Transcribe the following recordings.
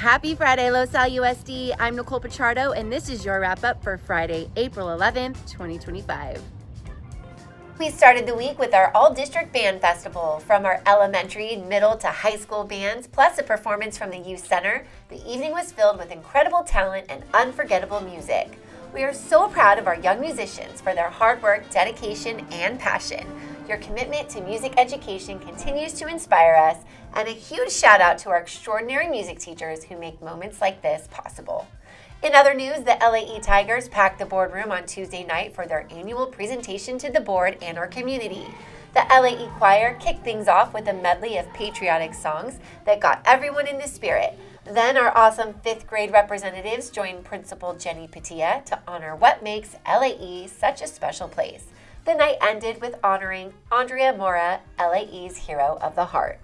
Happy Friday, Los Al USD. I'm Nicole Pichardo, and this is your wrap-up for Friday, April 11th, 2025. We started the week with our All-District Band Festival. From our elementary, middle to high school bands, plus a performance from the Youth Center, the evening was filled with incredible talent and unforgettable music. We are so proud of our young musicians for their hard work, dedication, and passion. Your commitment to music education continues to inspire us, and a huge shout out to our extraordinary music teachers who make moments like this possible. In other news, the LAE Tigers packed the boardroom on Tuesday night for their annual presentation to the board and our community. The LAE Choir kicked things off with a medley of patriotic songs that got everyone in the spirit. Then our awesome 5th grade representatives joined Principal Jenny Patia to honor what makes LAE such a special place. The night ended with honoring Andrea Mora, LAE's Hero of the Heart.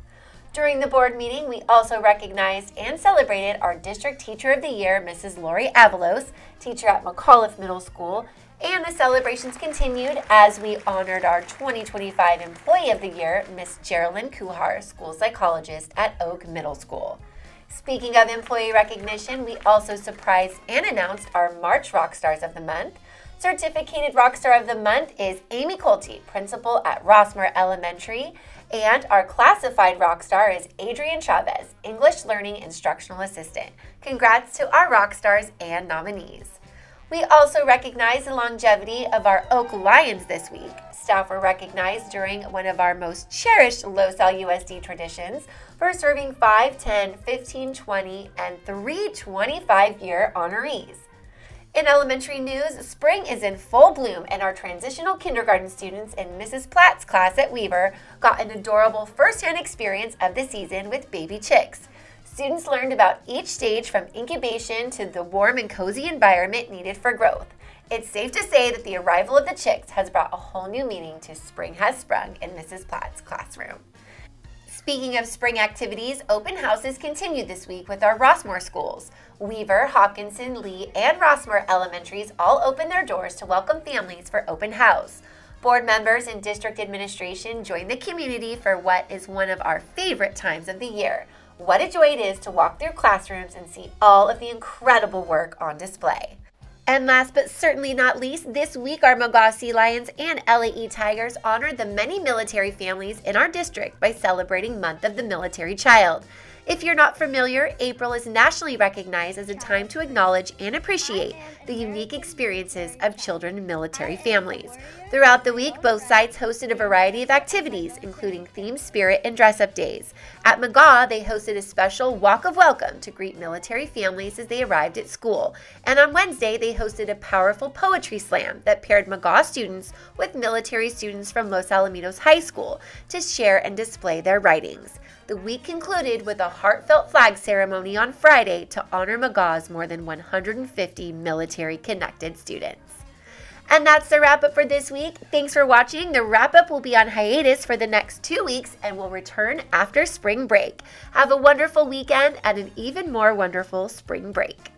During the board meeting, we also recognized and celebrated our District Teacher of the Year, Mrs. Lori Avalos, teacher at McAuliffe Middle School, and the celebrations continued as we honored our 2025 Employee of the Year, Miss Geraldine Kuhar, school psychologist at Oak Middle School. Speaking of employee recognition, we also surprised and announced our March Rockstars of the Month. Certificated Rockstar of the Month is Amy Colte, principal at Rossmoor Elementary, and our classified Rockstar is Adrian Chavez, English Learning Instructional Assistant. Congrats to our Rockstars and nominees. We also recognize the longevity of our Oak Lions this week. Staff were recognized during one of our most cherished Los Al USD traditions for serving 5, 10, 15, 20, and 3 25-year honorees. In elementary news, spring is in full bloom, and our transitional kindergarten students in Mrs. Platt's class at Weaver got an adorable first-hand experience of the season with baby chicks. Students learned about each stage from incubation to the warm and cozy environment needed for growth. It's safe to say that the arrival of the chicks has brought a whole new meaning to Spring Has Sprung in Mrs. Platt's classroom. Speaking of spring activities, open houses continued this week with our Rossmoor schools. Weaver, Hopkinson, Lee, and Rossmoor elementaries all opened their doors to welcome families for open house. Board members and district administration joined the community for what is one of our favorite times of the year. What a joy it is to walk through classrooms and see all of the incredible work on display. And last but certainly not least, this week our McGaugh Sea Lions and LAE Tigers honored the many military families in our district by celebrating Month of the Military Child. If you're not familiar, April is nationally recognized as a time to acknowledge and appreciate the unique experiences of children in military families. Throughout the week, both sites hosted a variety of activities, including themed spirit and dress-up days. At McGaugh, they hosted a special Walk of Welcome to greet military families as they arrived at school. And on Wednesday, they hosted a powerful poetry slam that paired McGaugh students with military students from Los Alamitos High School to share and display their writings. The week concluded with a heartfelt flag ceremony on Friday to honor McGaugh's more than 150 military-connected students. And that's the wrap-up for this week. Thanks for watching. The wrap-up will be on hiatus for the next 2 weeks and will return after spring break. Have a wonderful weekend and an even more wonderful spring break.